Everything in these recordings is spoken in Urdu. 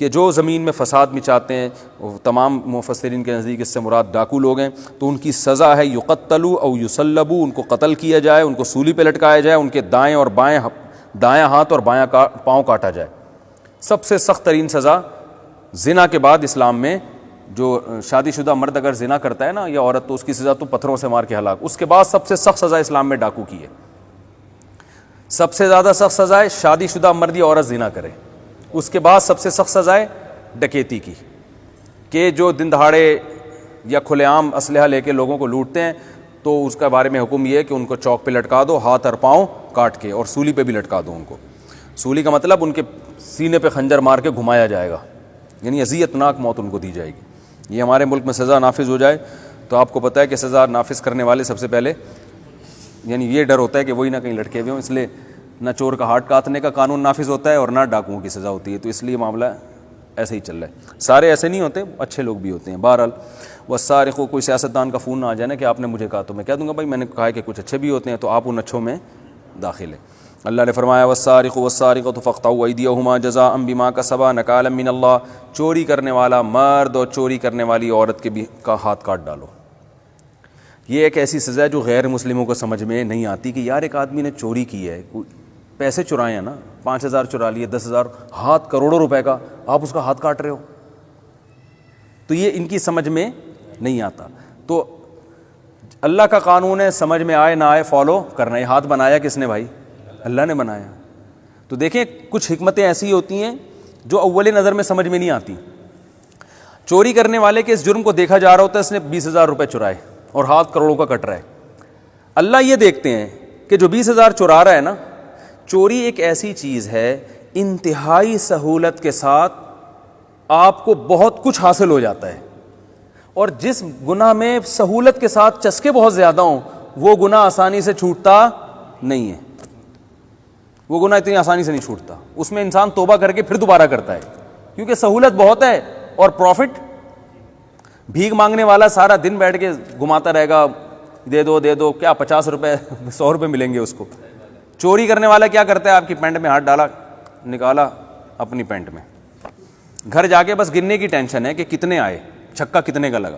کہ جو زمین میں فساد مچاتے ہیں، تمام مفسرین کے نزدیک اس سے مراد ڈاکو لوگ ہیں، تو ان کی سزا ہے یقتلوا او یصلبوا، ان کو قتل کیا جائے، ان کو سولی پہ لٹکایا جائے، ان کے دائیں اور بائیں، دایاں ہاتھ اور بایاں پاؤں کاٹا جائے۔ سب سے سخت ترین سزا زنا کے بعد اسلام میں، جو شادی شدہ مرد اگر زنا کرتا ہے نا یا عورت، تو اس کی سزا تو پتھروں سے مار کے ہلاک۔ اس کے بعد سب سے سخت سزا اسلام میں ڈاکو کی ہے۔ سب سے زیادہ سخت سزا ہے شادی شدہ مرد یا عورت زنا کرے۔ اس کے بعد سب سے سخت سزا ہے ڈکیتی کی، کہ جو دن دہاڑے یا کھلے عام اسلحہ لے کے لوگوں کو لوٹتے ہیں، تو اس کے بارے میں حکم یہ ہے کہ ان کو چوک پہ لٹکا دو، ہاتھ اور پاؤں کاٹ کے، اور سولی پہ بھی لٹکا دو ان کو۔ سولی کا مطلب ان کے سینے پہ خنجر مار کے گھمایا جائے گا، یعنی اذیت ناک موت ان کو دی جائے گی۔ یہ ہمارے ملک میں سزا نافذ ہو جائے تو آپ کو پتہ ہے کہ سزا نافذ کرنے والے سب سے پہلے، یعنی یہ ڈر ہوتا ہے کہ وہی نہ کہیں لٹکے ہوئے ہوں، اس لیے نہ چور کا ہاتھ کاٹنے کا قانون نافذ ہوتا ہے اور نہ ڈاکوؤں کی سزا ہوتی ہے، تو اس لیے معاملہ ایسے ہی چل رہا ہے۔ سارے ایسے نہیں ہوتے، اچھے لوگ بھی ہوتے ہیں۔ بہرحال والسارق، کوئی سیاستدان کا فون نہ آ جائے نا کہ آپ نے مجھے کہا، تو میں کہہ دوں گا بھائی میں نے کہا ہے کہ کچھ اچھے بھی ہوتے ہیں، تو آپ ان اچھوں میں داخل ہیں۔ اللہ نے فرمایا والسارق والسارقۃ فاقطعوا ایدیہما جزاء بما کسبا نکالا من اللہ، چوری کرنے والا مرد اور چوری کرنے والی عورت کے بھی کا ہاتھ کاٹ ڈالو۔ یہ ایک ایسی سزا ہے جو غیر مسلموں کو سمجھ میں نہیں آتی، کہ یار ایک آدمی نے چوری کی ہے، پیسے چرائے ہیں نا، 5,000 چرا لیے، 10,000، ہاتھ کروڑوں روپے کا، آپ اس کا ہاتھ کاٹ رہے ہو، تو یہ ان کی سمجھ میں نہیں آتا۔ تو اللہ کا قانون ہے، سمجھ میں آئے نہ آئے فالو کرنا۔ یہ ہاتھ بنایا کس نے بھائی؟ اللہ نے بنایا۔ تو دیکھیں کچھ حکمتیں ایسی ہوتی ہیں جو اول نظر میں سمجھ میں نہیں آتی۔ چوری کرنے والے کے اس جرم کو دیکھا جا رہا ہوتا ہے، اس نے 20,000 روپے چرائے اور ہاتھ کروڑوں کا کٹ رہا ہے۔ اللہ یہ دیکھتے ہیں کہ جو 20,000 چرا رہا ہے نا، چوری ایک ایسی چیز ہے انتہائی سہولت کے ساتھ آپ کو بہت کچھ حاصل ہو جاتا ہے، اور جس گناہ میں سہولت کے ساتھ چسکے بہت زیادہ ہوں وہ گناہ آسانی سے چھوٹتا نہیں ہے۔ وہ گناہ اتنی آسانی سے نہیں چھوٹتا، اس میں انسان توبہ کر کے پھر دوبارہ کرتا ہے، کیونکہ سہولت بہت ہے اور پروفٹ۔ بھیک مانگنے والا سارا دن بیٹھ کے گھماتا رہے گا، دے دو دے دو، کیا 50 روپے 100 روپے ملیں گے اس کو۔ چوری کرنے والا کیا کرتا ہے؟ آپ کی پینٹ میں ہاتھ ڈالا، نکالا اپنی پینٹ میں، گھر جا کے بس گننے کی ٹینشن ہے کہ کتنے آئے، چھکا کتنے کا لگا،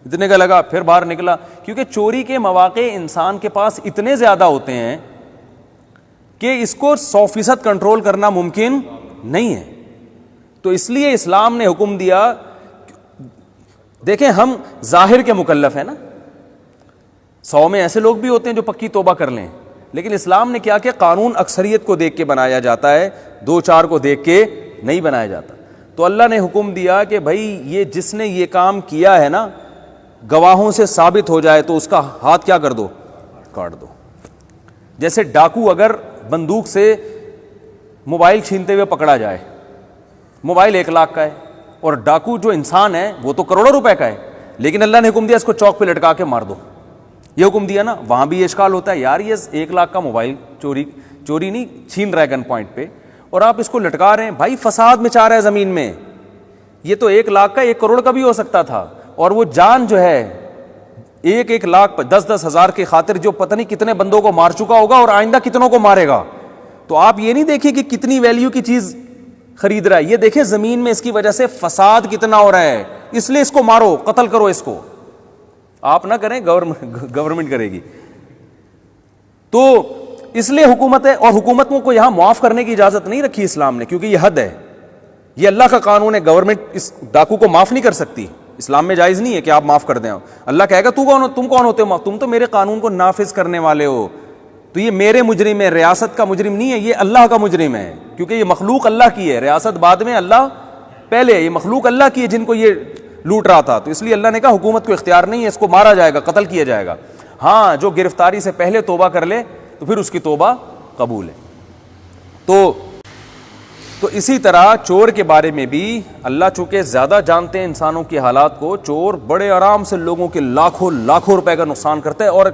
اتنے کا لگا، پھر باہر نکلا، کیونکہ چوری کے مواقع انسان کے پاس اتنے زیادہ ہوتے ہیں کہ اس کو 100% کنٹرول کرنا ممکن نہیں ہے۔ تو اس لیے اسلام نے حکم دیا، دیکھیں ہم ظاہر کے مکلف ہیں نا، 100 میں ایسے لوگ بھی ہوتے ہیں جو پکی توبہ کر لیں، لیکن اسلام نے کیا کہ قانون اکثریت کو دیکھ کے بنایا جاتا ہے، 2-4 کو دیکھ کے نہیں بنایا جاتا۔ تو اللہ نے حکم دیا کہ بھائی یہ جس نے یہ کام کیا ہے نا، گواہوں سے ثابت ہو جائے تو اس کا ہاتھ کیا کر دو؟ کاٹ دو۔ جیسے ڈاکو اگر بندوق سے موبائل چھینتے ہوئے پکڑا جائے، موبائل 1 لاکھ کا ہے اور ڈاکو جو انسان ہے وہ تو کروڑوں روپے کا ہے، لیکن اللہ نے حکم دیا اس کو چوک پہ لٹکا کے مار دو۔ یہ حکم دیا نا، وہاں بھی یہ اشکال ہوتا ہے، یار یہ 1 لاکھ کا موبائل چوری نہیں، چھین رہا ہے گن پوائنٹ پہ، اور آپ اس کو لٹکا رہے ہیں، بھائی فساد مچا رہا ہے زمین میں۔ یہ تو 1 لاکھ کا 1 کروڑ کا بھی ہو سکتا تھا، اور وہ جان جو ہے 1 لاکھ 10 ہزار کی خاطر جو پتہ نہیں کتنے بندوں کو مار چکا ہوگا اور آئندہ کتنوں کو مارے گا۔ تو آپ یہ نہیں دیکھیں کہ کتنی ویلیو کی چیز خرید رہا ہے، یہ دیکھیں زمین میں اس کی وجہ سے فساد کتنا ہو رہا ہے، اس لیے اس کو مارو، قتل کرو اس کو۔ آپ نہ کریں، گورنمنٹ کرے گی۔ تو اس لیے حکومت ہے، اور حکومتوں کو یہاں معاف کرنے کی اجازت نہیں رکھی اسلام نے، کیونکہ یہ حد ہے، یہ اللہ کا قانون ہے، گورنمنٹ اس ڈاکو کو معاف نہیں کر سکتی۔ اسلام میں جائز نہیں ہے کہ آپ معاف کر دیں۔ اللہ کہے گا تم کون ہوتے ہو؟ تم تو میرے قانون کو نافذ کرنے والے ہو، تو یہ میرے مجرم ہے، ریاست کا مجرم نہیں ہے، یہ اللہ کا مجرم ہے، کیونکہ یہ مخلوق اللہ کی ہے، ریاست بعد میں، اللہ پہلے، یہ مخلوق اللہ کی ہے جن کو یہ لوٹ رہا تھا۔ تو اس لیے اللہ نے کہا حکومت کو اختیار نہیں ہے، اس کو مارا جائے گا، قتل کیا جائے گا۔ ہاں جو گرفتاری سے پہلے توبہ کر لے تو پھر اس کی توبہ قبول ہے۔ تو اسی طرح چور کے بارے میں بھی اللہ چونکہ زیادہ جانتے ہیں انسانوں کے حالات کو، چور بڑے آرام سے لوگوں کے لاکھوں روپے کا نقصان کرتا ہے، اور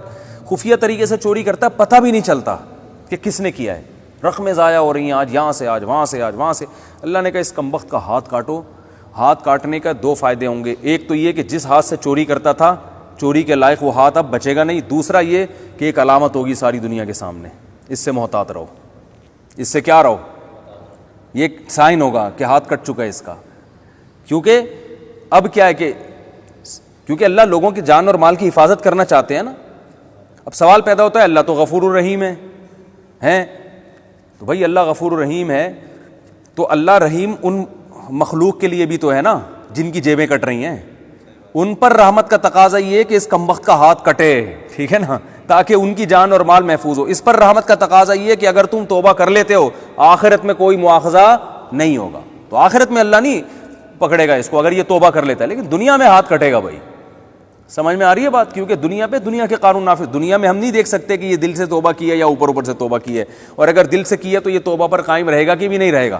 خفیہ طریقے سے چوری کرتا ہے، پتہ بھی نہیں چلتا کہ کس نے کیا ہے، رقمیں ضائع ہو رہی ہیں، آج یہاں سے، آج وہاں سے، آج وہاں سے۔ اللہ نے کہا اس کمبخت کا ہاتھ کاٹو۔ ہاتھ کاٹنے کا 2 فائدے ہوں گے، ایک تو یہ کہ جس ہاتھ سے چوری کرتا تھا چوری کے لائق وہ ہاتھ اب بچے گا نہیں، دوسرا یہ کہ ایک علامت ہوگی ساری دنیا کے سامنے، اس سے محتاط رہو، اس سے کیا رہو، یہ ایک سائن ہوگا کہ ہاتھ کٹ چکا ہے اس کا. کیونکہ اب کیا ہے کہ کیونکہ اللہ لوگوں کی جان اور مال کی حفاظت کرنا چاہتے ہیں نا. اب سوال پیدا ہوتا ہے اللہ تو غفور الرحیم ہے تو بھائی اللہ غفور الرحیم ہے تو اللہ رحیم ان مخلوق کے لیے بھی تو ہے نا جن کی جیبیں کٹ رہی ہیں. ان پر رحمت کا تقاضا یہ کہ اس کمبخت کا ہاتھ کٹے, ٹھیک ہے نا, تاکہ ان کی جان اور مال محفوظ ہو. اس پر رحمت کا تقاضا یہ کہ اگر تم توبہ کر لیتے ہو آخرت میں کوئی مواخذہ نہیں ہوگا. تو آخرت میں اللہ نہیں پکڑے گا اس کو اگر یہ توبہ کر لیتا ہے, لیکن دنیا میں ہاتھ کٹے گا بھائی. سمجھ میں آ رہی ہے بات؟ کیونکہ دنیا پہ دنیا کے قانون نافذ. دنیا میں ہم نہیں دیکھ سکتے کہ یہ دل سے توبہ کی ہے یا اوپر سے توبہ کی ہے, اور اگر دل سے کی ہے تو یہ توبہ پر قائم رہے گا کہ بھی نہیں رہے گا.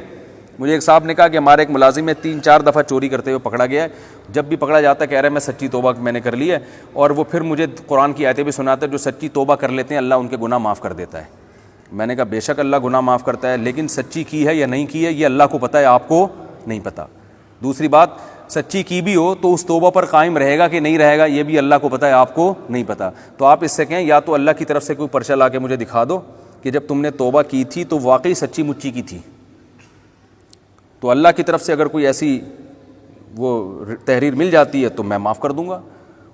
مجھے ایک صاحب نے کہا کہ ہمارے ایک ملازم ہے 3-4 دفعہ چوری کرتے ہوئے پکڑا گیا ہے. جب بھی پکڑا جاتا ہے کہہ رہا ہے میں سچی توبہ میں نے کر لی ہے, اور وہ پھر مجھے قرآن کی آیتیں بھی سناتا ہے جو سچی توبہ کر لیتے ہیں اللہ ان کے گناہ معاف کر دیتا ہے. میں نے کہا بے شک اللہ گناہ معاف کرتا ہے, لیکن سچی کی ہے یا نہیں کی ہے یہ اللہ کو پتہ ہے, آپ کو نہیں پتہ. دوسری بات, سچی کی بھی ہو تو اس توبہ پر قائم رہے گا کہ نہیں رہے گا یہ بھی اللہ کو پتہ ہے, آپ کو نہیں پتہ. تو آپ اس سے کہیں یا تو اللہ کی طرف سے کوئی پرچہ لا کے مجھے دکھا دو کہ جب تم نے توبہ کی تھی تو واقعی سچی مچی کی تھی, تو اللہ کی طرف سے اگر کوئی ایسی وہ تحریر مل جاتی ہے تو میں معاف کر دوں گا,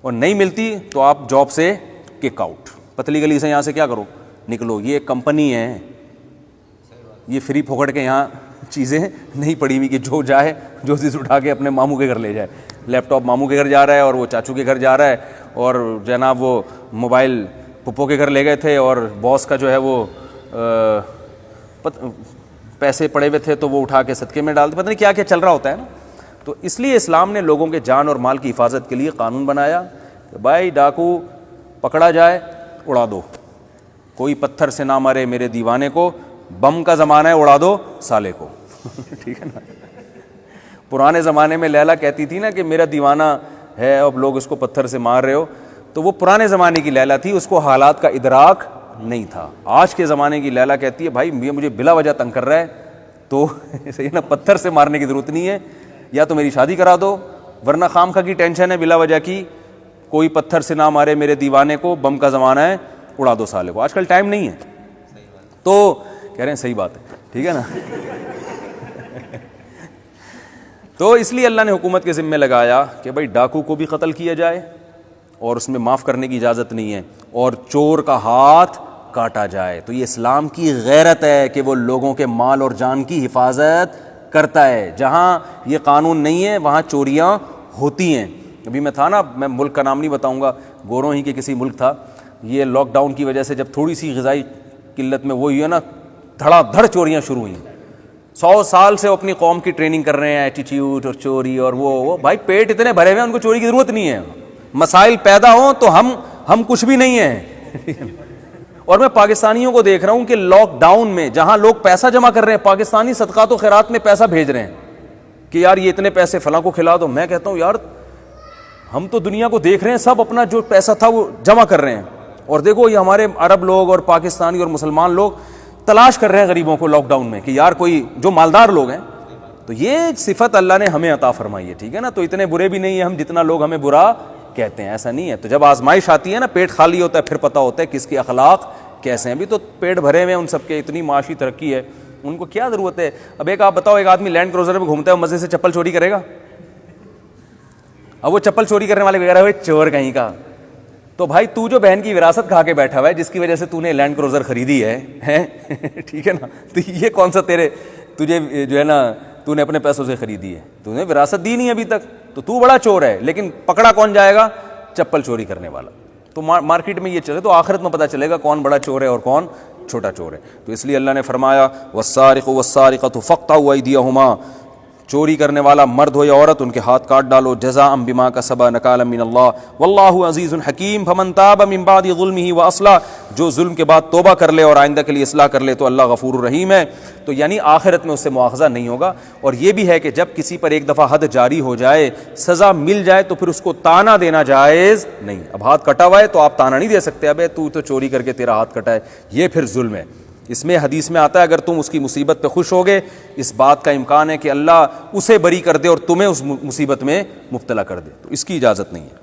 اور نہیں ملتی تو آپ جاب سے کک آؤٹ. پتلی گلی سے یہاں سے کیا کرو, نکلو. یہ ایک کمپنی ہے, یہ فری پھوکٹ کے یہاں چیزیں نہیں پڑی ہوئی کہ جو جائے جو چیز اٹھا کے اپنے ماموں کے گھر لے جائے. لیپ ٹاپ ماموں کے گھر جا رہا ہے اور وہ چاچو کے گھر جا رہا ہے, اور جناب وہ موبائل پھپھو کے گھر لے گئے تھے اور باس کا جو ہے وہ پیسے پڑے ہوئے تھے تو وہ اٹھا کے صدقے میں ڈالتے, پتہ نہیں کیا کیا چل رہا ہوتا ہے نا. تو اس لیے اسلام نے لوگوں کے جان اور مال کی حفاظت کے لیے قانون بنایا کہ بھائی ڈاکو پکڑا جائے اڑا دو, کوئی پتھر سے نہ مارے میرے دیوانے کو, بم کا زمانہ ہے اڑا دو سالے کو. ٹھیک ہے نا. پرانے زمانے میں لیلا کہتی تھی نا کہ میرا دیوانہ ہے, اب لوگ اس کو پتھر سے مار رہے ہو, تو وہ پرانے زمانے کی لیلا تھی, اس کو حالات کا ادراک نہیں تھا. آج کے زمانے کی لیلا کہتی ہے بھائی یہ مجھے بلا وجہ تنگ کر رہا ہے تو صحیح نا, پتھر سے مارنے کی ضرورت نہیں ہے, یا تو میری شادی کرا دو, ورنہ خام خواہ کی ٹینشن ہے بلا وجہ کی, کوئی پتھر سے نہ مارے میرے دیوانے کو, بم کا زمانہ ہے اڑا دو سالے کو. آج کل ٹائم نہیں ہے. تو کہہ رہے ہیں صحیح بات ہے, ٹھیک ہے نا. تو اس لیے اللہ نے حکومت کے ذمہ لگایا کہ بھائی ڈاکو کو بھی قتل کیا جائے اور اس میں معاف کرنے کی اجازت نہیں ہے, اور چور کا ہاتھ کاٹا جائے. تو یہ اسلام کی غیرت ہے کہ وہ لوگوں کے مال اور جان کی حفاظت کرتا ہے. جہاں یہ قانون نہیں ہے وہاں چوریاں ہوتی ہیں. ابھی میں تھا نا, میں ملک کا نام نہیں بتاؤں گا, گوروں ہی کے کسی ملک تھا. یہ لاک ڈاؤن کی وجہ سے جب تھوڑی سی غذائی قلت میں وہ ہوئی ہے نا, دھڑا دھڑ چوریاں شروع ہوئیں. 100 سال سے وہ اپنی قوم کی ٹریننگ کر رہے ہیں, ایٹیٹیوڈ اور چوری اور وہ بھائی پیٹ اتنے بھرے ہوئے ہیں ان کو چوری کی ضرورت نہیں ہے. مسائل پیدا ہوں تو ہم کچھ بھی نہیں ہیں. اور میں پاکستانیوں کو دیکھ رہا ہوں کہ لاک ڈاؤن میں جہاں لوگ پیسہ جمع کر رہے ہیں, پاکستانی صدقات و خیرات میں پیسہ بھیج رہے ہیں کہ یار یہ اتنے پیسے فلاں کو کھلا دو. میں کہتا ہوں یار ہم تو دنیا کو دیکھ رہے ہیں, سب اپنا جو پیسہ تھا وہ جمع کر رہے ہیں, اور دیکھو یہ ہمارے عرب لوگ اور پاکستانی اور مسلمان لوگ تلاش کر رہے ہیں غریبوں کو لاک ڈاؤن میں کہ یار کوئی جو مالدار لوگ ہیں. تو یہ صفت اللہ نے ہمیں عطا فرمائی ہے, ٹھیک ہے نا. تو اتنے برے بھی نہیں ہیں ہم جتنا لوگ ہمیں برا کہتے ہیں, ایسا نہیں ہے. تو جب آزمائش آتی ہے نا, پیٹ خالی ہوتا ہے, پھر پتہ ہوتا ہے کس کے اخلاق کیسے ہیں. ابھی تو پیٹ بھرے ہوئے ہیں ان سب کے, اتنی معاشی ترقی ہے, ان کو کیا ضرورت ہے. اب ایک آپ بتاؤ, ایک آدمی لینڈ کروزر میں گھومتا ہے, مزے سے چپل چوری کرے گا؟ اب وہ چپل چوری کرنے والے وغیرہ ہوئے چور کہیں کا. تو بھائی تو جو بہن کی وراثت کھا کے بیٹھا ہوا ہے, جس کی وجہ سے تو نے لینڈ کروزر خریدی ہے ٹھیک ہے نا, تو یہ کون سا تجھے جو ہے نا تو نے اپنے پیسوں سے خریدی ہے, تو نے وراثت دی نہیں ابھی تک, تو بڑا چور ہے. لیکن پکڑا کون جائے گا؟ چپل چوری کرنے والا. تو مارکیٹ میں یہ چلے تو آخرت میں پتہ چلے گا کون بڑا چور ہے اور کون چھوٹا چور ہے. تو اس لیے اللہ نے فرمایا والسارق والسارقۃ فاقطعوا ایدیہما, چوری کرنے والا مرد ہو یا عورت ان کے ہاتھ کاٹ ڈالو, جزاء بما کسبا نکالا من اللہ واللہ عزیز حکیم. فمن تاب من بعد ظلمہ واصلح, جو ظلم کے بعد توبہ کر لے اور آئندہ کے لیے اصلاح کر لے تو اللہ غفور الرحیم ہے. تو یعنی آخرت میں اس سے مواخذہ نہیں ہوگا. اور یہ بھی ہے کہ جب کسی پر ایک دفعہ حد جاری ہو جائے, سزا مل جائے, تو پھر اس کو تانا دینا جائز نہیں. اب ہاتھ کٹا ہوا ہے تو آپ تانا نہیں دے سکتے, ابے تو چوری کر کے تیرا ہاتھ کٹا ہے, یہ پھر ظلم ہے. اس میں حدیث میں آتا ہے اگر تم اس کی مصیبت پہ خوش ہوگے, اس بات کا امکان ہے کہ اللہ اسے بری کر دے اور تمہیں اس مصیبت میں مبتلا کر دے. تو اس کی اجازت نہیں ہے.